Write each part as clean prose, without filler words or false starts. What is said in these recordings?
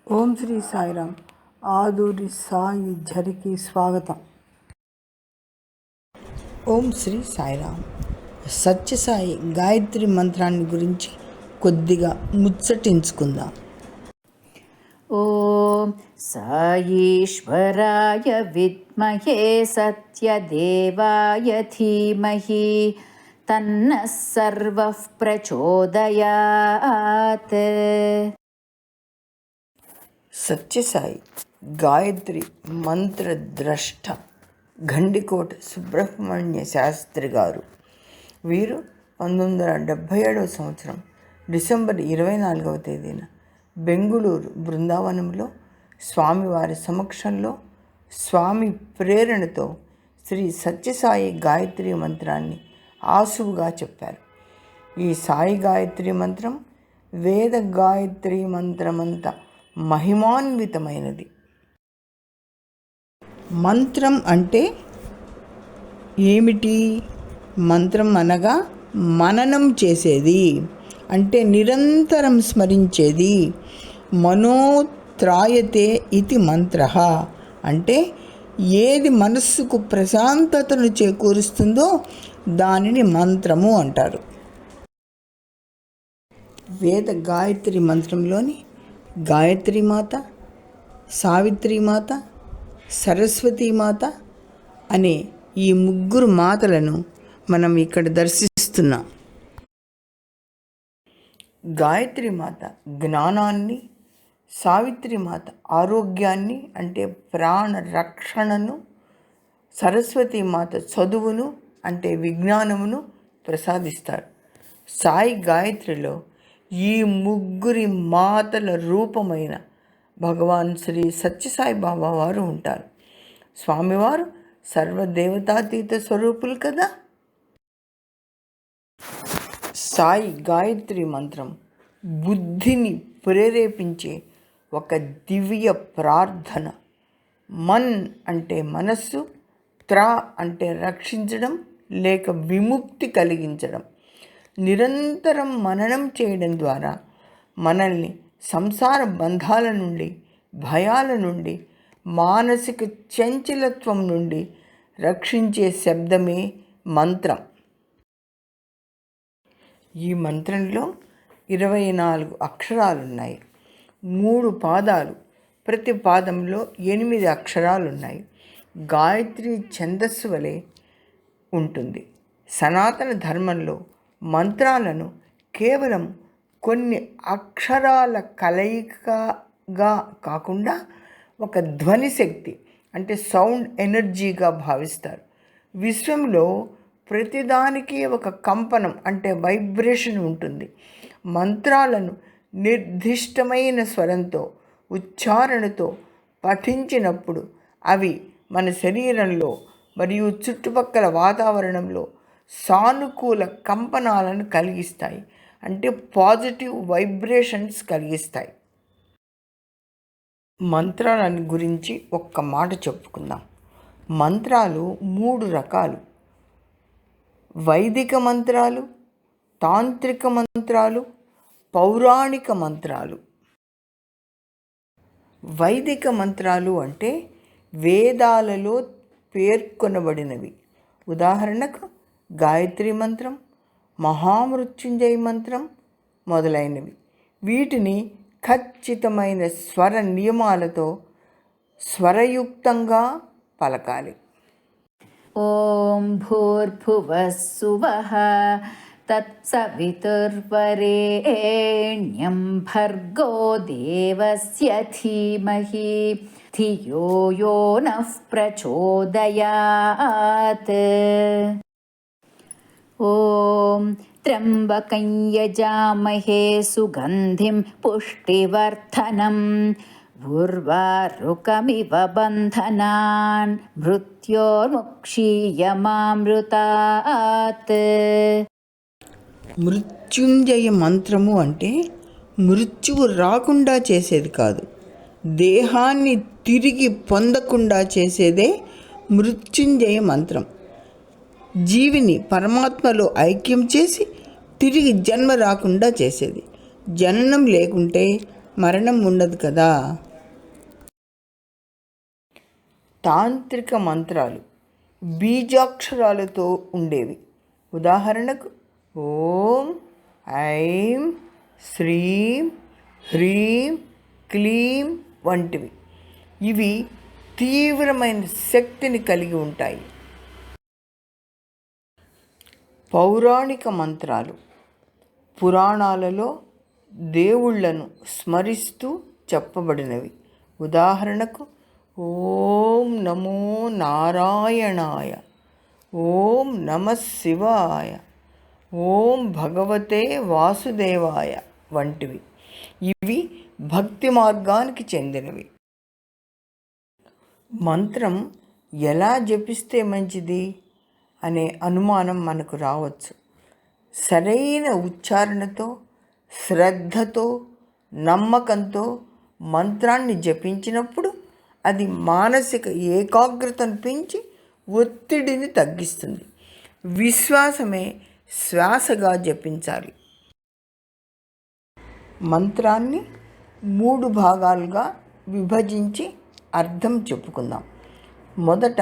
ఓం శ్రీ సాయిరామ్. ఆదూరి సాయి ఝరికి స్వాగతం. ఓం శ్రీ సాయిరామ్. సత్యసాయి గాయత్రి మంత్రాన్ని గురించి కొద్దిగా ముచ్చటించుకుందాం. ఓం సాయీశ్వరాయ విద్మహే సత్యదేవాయ ధీమహి తన్నః సర్వః ప్రచోదయాత్. సత్యసాయి గాయత్రి మంత్రద్రష్ట గండికోట సుబ్రహ్మణ్య శాస్త్రి గారు. వీరు 1977 సంవత్సరం డిసెంబర్ 24వ తేదీన బెంగుళూరు బృందావనంలో స్వామివారి సమక్షంలో స్వామి ప్రేరణతో శ్రీ సత్యసాయి గాయత్రి మంత్రాన్ని ఆసువుగా చెప్పారు. ఈ సాయి గాయత్రి మంత్రం వేద గాయత్రి మంత్రమంత మహిమాన్వితమైనది. మంత్రం అంటే ఏమిటి? మంత్రం అనగా మననం చేసేది, అంటే నిరంతరం స్మరించేది. మనోత్రాయతే ఇది మంత్ర, అంటే ఏది మనస్సుకు ప్రశాంతతను చేకూరుస్తుందో దానిని మంత్రము అంటారు. వేద గాయత్రి మంత్రంలోని గాయత్రీమాత, సావిత్రీమాత, సరస్వతీమాత అనే ఈ ముగ్గురు మాతలను మనం ఇక్కడ దర్శిస్తున్నాం. గాయత్రీమాత జ్ఞానాన్ని, సావిత్రీమాత ఆరోగ్యాన్ని అంటే ప్రాణ రక్షణను, సరస్వతీమాత చదువును అంటే విజ్ఞానమును ప్రసాదిస్తారు. సాయి గాయత్రిలో ఈ ముగ్గురి మాతల రూపమైన భగవాన్ శ్రీ సత్యసాయి బాబా వారు ఉంటారు. స్వామివారు సర్వదేవతాతీత స్వరూపులు కదా. సాయి గాయత్రి మంత్రం బుద్ధిని ప్రేరేపించే ఒక దివ్య ప్రార్థన. మన్ అంటే మనస్సు, త్రా అంటే రక్షించడం లేక విముక్తి కలిగించడం. నిరంతరం మననం చేయడం ద్వారా మనల్ని సంసార బంధాల నుండి, భయాల నుండి, మానసిక చంచలత్వం నుండి రక్షించే శబ్దమే మంత్రం. ఈ మంత్రంలో 24 అక్షరాలున్నాయి. 3 పాదాలు, ప్రతి పాదంలో 8 అక్షరాలున్నాయి. గాయత్రి ఛందస్సు వలె ఉంటుంది. సనాతన ధర్మంలో మంత్రాలను కేవలం కొన్ని అక్షరాల కలయికగా కాకుండా ఒక ధ్వని శక్తి అంటే సౌండ్ ఎనర్జీగా భావిస్తారు. విశ్వంలో ప్రతిదానికి ఒక కంపనం అంటే వైబ్రేషన్ ఉంటుంది. మంత్రాలను నిర్దిష్టమైన స్వరంతో, ఉచ్చారణతో పఠించినప్పుడు అవి మన శరీరంలో మరియు చుట్టుపక్కల వాతావరణంలో సానుకూల కంపనాలను కలిగిస్తాయి, అంటే పాజిటివ్ వైబ్రేషన్స్ కలిగిస్తాయి. మంత్రాలని గురించి ఒక్క మాట చెప్పుకుందాం. మంత్రాలు 3 రకాలు: వైదిక మంత్రాలు, తాంత్రిక మంత్రాలు, పౌరాణిక మంత్రాలు. వైదిక మంత్రాలు అంటే వేదాలలో పేర్కొనబడినవి. ఉదాహరణకు గాయత్రి మంత్రం, మహామృత్యుంజయ మంత్రం మొదలైనవి. వీటిని ఖచ్చితమైన స్వర నియమాలతో స్వరయుక్తంగా పలకాలి. ఓం భూర్భువః సువః తత్సవితుర్వరేణ్యం భర్గో దేవస్య ధీమహి ధియో యో నః ప్రచోదయాత్. ఓం త్ర్యంబకం యజామహే సుగంధిం పుష్టివర్ధనం ఉర్వారుకమివ బంధనాన్ మృత్యోర్ముక్షీయమామృతాత్. మృత్యుంజయ మంత్రము అంటే మృత్యువు రాకుండా చేసేది కాదు, దేహాన్ని తిరిగి పొందకుండా చేసేదే మృత్యుంజయ మంత్రం. జీవిని పరమాత్మలో ఐక్యం చేసి తిరిగి జన్మ రాకుండా చేసేది. జననం లేకుంటే మరణం ఉండదు కదా. తాంత్రిక మంత్రాలు బీజాక్షరాలతో ఉండేవి. ఉదాహరణకు ఓం, ఐం, శ్రీం, హ్రీం, క్లీం వంటివి. ఇవి తీవ్రమైన శక్తిని కలిగి ఉంటాయి. పౌరాణిక మంత్రాలు పురాణాలలో దేవుళ్లను స్మరిస్తూ చెప్పబడినవి. ఉదాహరణకు ఓం నమో నారాయణాయ, ఓం నమః శివాయ, ఓం భగవతే వాసుదేవాయ వంటివి. ఇవి భక్తి మార్గానికి చెందినవి. మంత్రం ఎలా జపిస్తే మంచిది అనే అనుమానం మనకు రావచ్చు. సరైన ఉచ్చారణతో, శ్రద్ధతో, నమ్మకంతో మంత్రాన్ని జపించినప్పుడు అది మానసిక ఏకాగ్రతను పెంచి ఒత్తిడిని తగ్గిస్తుంది. విశ్వాసమే శ్వాసగా జపించాలి. మంత్రాన్ని 3 భాగాలుగా విభజించి అర్థం చెప్పుకుందాం. మొదట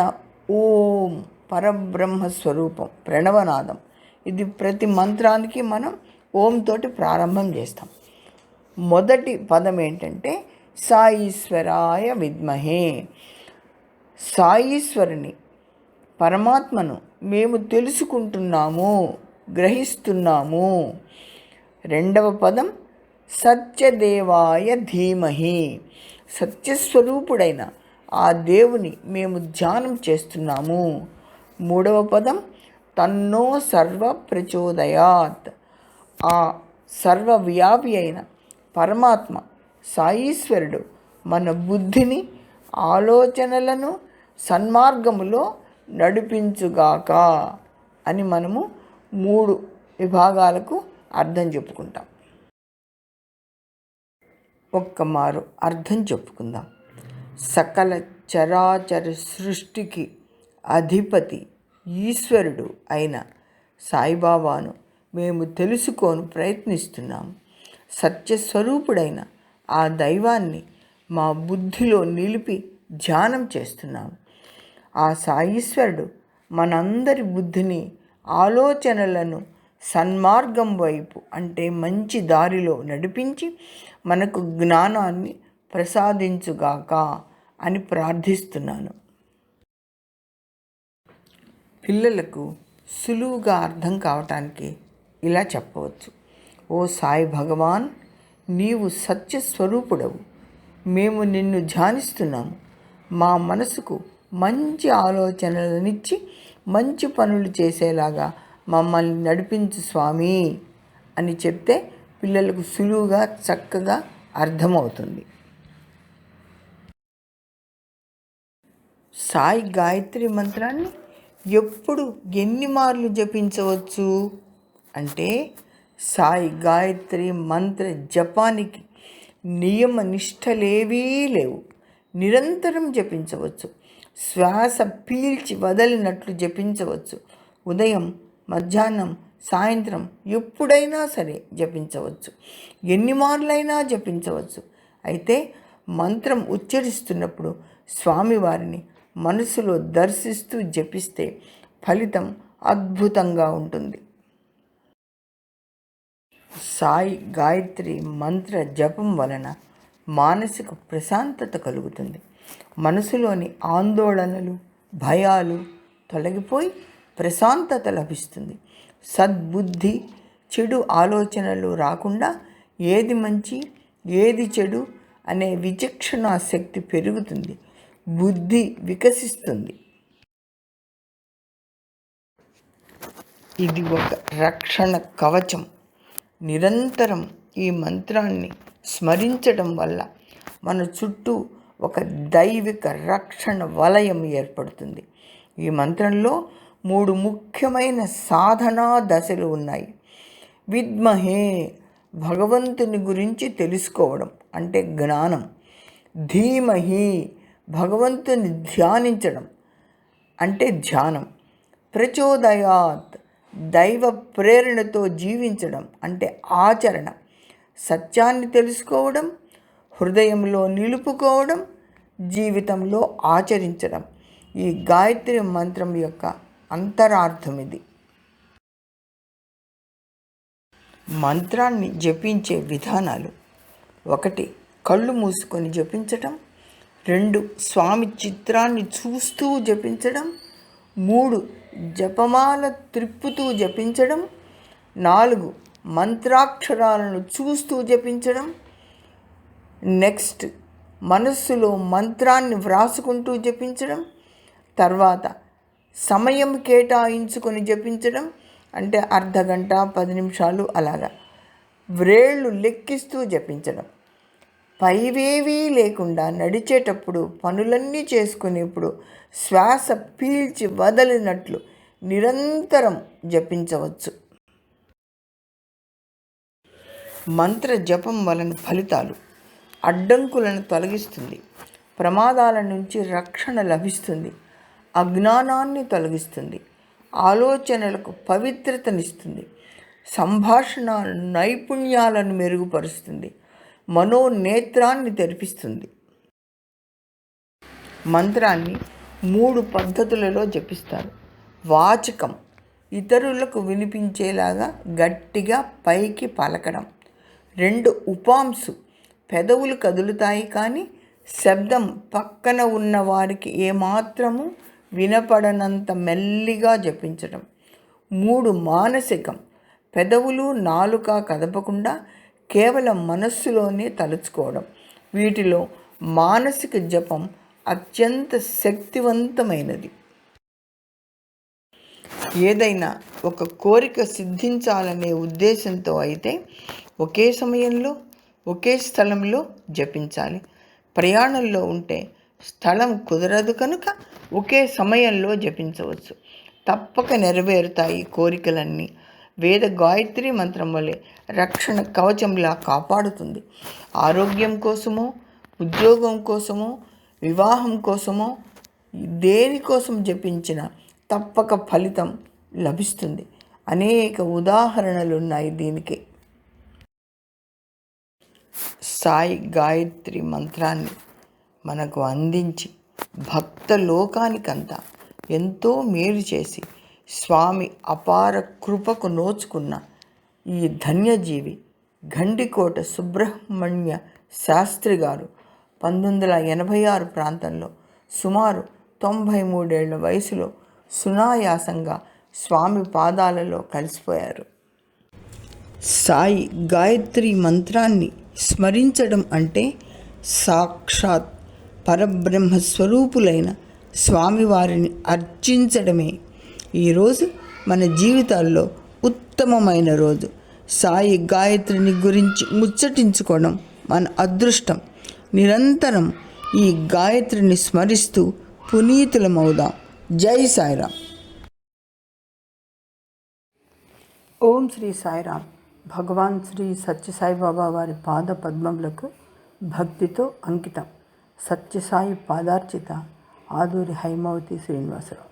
ఓం పరబ్రహ్మ స్వరూపం ప్రణవనాదం. ఇది ప్రతి మంత్రానికి మనం ఓం తోటి ప్రారంభం చేస్తాం. మొదటి పదం ఏంటంటే సాయీశ్వరాయ విద్మహే. సాయీశ్వరుని పరమాత్మను మేము తెలుసుకుంటున్నాము, గ్రహిస్తున్నాము. రెండవ పదం సత్యదేవాయ ధీమహి. సత్యస్వరూపుడైన ఆ దేవుని మేము ధ్యానం చేస్తున్నాము. మూడవ పదం తన్నో సర్వ ప్రచోదయాత్. ఆ సర్వవ్యాపి అయిన పరమాత్మ సాయీశ్వరుడు మన బుద్ధిని, ఆలోచనలను సన్మార్గములో నడిపించుగాక అని మనము 3 విభాగాలకు అర్థం చెప్పుకుంటాం. ఒక్కమారు అర్థం చెప్పుకుందాం. సకల చరాచర సృష్టికి అధిపతి ఈశ్వరుడు అయిన సాయిబాబాను మేము తెలుసుకొని ప్రయత్నిస్తున్నాము. సత్యస్వరూపుడైన ఆ దైవాన్ని మా బుద్ధిలో నిలిపి ధ్యానం చేస్తున్నాము. ఆ సాయీశ్వరుడు మనందరి బుద్ధిని, ఆలోచనలను సన్మార్గం వైపు అంటే మంచి దారిలో నడిపించి మనకు జ్ఞానాన్ని ప్రసాదించుగాక అని ప్రార్థిస్తున్నాను. పిల్లలకు సులువుగా అర్థం కావటానికి ఇలా చెప్పవచ్చు. ఓ సాయి భగవాన్, నీవు సత్యస్వరూపుడవు. మేము నిన్ను ధ్యానిస్తున్నాము. మా మనసుకు మంచి ఆలోచనలనిచ్చి మంచి పనులు చేసేలాగా మమ్మల్ని నడిపించు స్వామి అని చెప్తే పిల్లలకు సులువుగా చక్కగా అర్థమవుతుంది. సాయి గాయత్రి మంత్రాన్ని ఎప్పుడు ఎన్ని మార్లు జపించవచ్చు అంటే, సాయి గాయత్రి మంత్ర జపానికి నియమ నిష్టలేవీ లేవు. నిరంతరం జపించవచ్చు. శ్వాస పీల్చి వదలినట్లు జపించవచ్చు. ఉదయం, మధ్యాహ్నం, సాయంత్రం ఎప్పుడైనా సరే జపించవచ్చు. ఎన్ని మార్లైనా జపించవచ్చు. అయితే మంత్రం ఉచ్చరిస్తున్నప్పుడు స్వామివారిని మనసులో దర్శిస్తూ జపిస్తే ఫలితం అద్భుతంగా ఉంటుంది. సాయి గాయత్రి మంత్ర జపం వలన మానసిక ప్రశాంతత కలుగుతుంది. మనసులోని ఆందోళనలు, భయాలు తొలగిపోయి ప్రశాంతత లభిస్తుంది. సద్బుద్ధి, చెడు ఆలోచనలు రాకుండా ఏది మంచి, ఏది చెడు అనే విచక్షణ శక్తి పెరుగుతుంది. బుద్ధి వికసిస్తుంది. ఇది ఒక రక్షణ కవచం. నిరంతరం ఈ మంత్రాన్ని స్మరించడం వల్ల మన చుట్టూ ఒక దైవిక రక్షణ వలయం ఏర్పడుతుంది. ఈ మంత్రంలో 3 ముఖ్యమైన సాధనా దశలు ఉన్నాయి. విద్మహే, భగవంతుని గురించి తెలుసుకోవడం అంటే జ్ఞానం. ధీమహి, భగవంతుని ధ్యానించడం అంటే ధ్యానం. ప్రచోదయాత్, దైవ ప్రేరణతో జీవించడం అంటే ఆచరణ. సత్యాన్ని తెలుసుకోవడం, హృదయంలో నిలుపుకోవడం, జీవితంలో ఆచరించడం ఈ గాయత్రి మంత్రం యొక్క అంతరార్థం ఇది. మంత్రాన్ని జపించే విధానాలు: 1. కళ్ళు మూసుకొని జపించటం. 2. స్వామి చిత్రాన్ని చూస్తూ జపించడం. 3. జపమాల త్రిప్పుతూ జపించడం. 4. మంత్రాక్షరాలను చూస్తూ జపించడం. నెక్స్ట్ మనస్సులో మంత్రాన్ని వ్రాసుకుంటూ జపించడం. తర్వాత సమయం కేటాయించుకొని జపించడం, అంటే అర్ధగంట 10 నిమిషాలు అలాగా. వ్రేళ్ళు లెక్కిస్తూ జపించడం. పైవేవీ లేకుండా నడిచేటప్పుడు, పనులన్నీ చేసుకునేప్పుడు శ్వాస పీల్చి వదలినట్లు నిరంతరం జపించవచ్చు. మంత్ర జపం వలన ఫలితాలు: అడ్డంకులను తొలగిస్తుంది, ప్రమాదాల నుంచి రక్షణ లభిస్తుంది, అజ్ఞానాన్ని తొలగిస్తుంది, ఆలోచనలకు పవిత్రతనిస్తుంది, సంభాషణ నైపుణ్యాలను మెరుగుపరుస్తుంది, మనోనేత్రాన్ని తెరిపిస్తుంది. మంత్రాన్ని 3 పద్ధతులలో జపిస్తారు. వాచకం: ఇతరులకు వినిపించేలాగా గట్టిగా పైకి పలకడం. 2. ఉపాంశు: పెదవులు కదులుతాయి కానీ శబ్దం పక్కన ఉన్న వారికి ఏమాత్రము వినపడనంత మెల్లిగా జపించడం. 3. మానసికం: పెదవులు నాలుక కదపకుండా కేవలం మనస్సులోనే తలుచుకోవడం. వీటిలో మానసిక జపం అత్యంత శక్తివంతమైనది. ఏదైనా ఒక కోరిక సిద్ధించాలనే ఉద్దేశంతో అయితే ఒకే సమయంలో ఒకే స్థలంలో జపించాలి. ప్రయాణంలో ఉంటే స్థలం కుదరదు కనుక ఒకే సమయంలో జపించవచ్చు. తప్పక నెరవేరుతాయి కోరికలన్నీ. వేద గాయత్రి మంత్రం వలె రక్షణ కవచంలా కాపాడుతుంది. ఆరోగ్యం కోసమో, ఉద్యోగం కోసమో, వివాహం కోసమో, దేనికోసం జపించిన తప్పక ఫలితం లభిస్తుంది. అనేక ఉదాహరణలు ఉన్నాయి దీనికి. సాయి గాయత్రి మంత్రాన్ని మనకు అందించి భక్త లోకానికంతా ఎంతో మేలు చేసి స్వామి అపార కృపకు నోచుకున్న ఈ ధన్యజీవి గండికోట సుబ్రహ్మణ్య శాస్త్రి గారు 1986 ప్రాంతంలో సుమారు 93 ఏళ్ల వయసులో సునాయాసంగా స్వామి పాదాలలో కలిసిపోయారు. సాయి గాయత్రి మంత్రాన్ని స్మరించడం అంటే సాక్షాత్ పరబ్రహ్మస్వరూపులైన స్వామివారిని అర్చించడమే. ఈరోజు మన జీవితాల్లో ఉత్తమమైన రోజు. సాయి గాయత్రిని గురించి ముచ్చటించుకోవడం మన అదృష్టం. నిరంతరం ఈ గాయత్రిని స్మరిస్తూ పునీతులమవుదాం. జై సాయిరామ్. ఓం శ్రీ సాయిరామ్. భగవాన్ శ్రీ సత్యసాయిబాబా వారి పాద పద్మములకు భక్తితో అంకితం. సత్యసాయి పాదార్చిత ఆదూరి హైమావతి శ్రీనివాసరావు.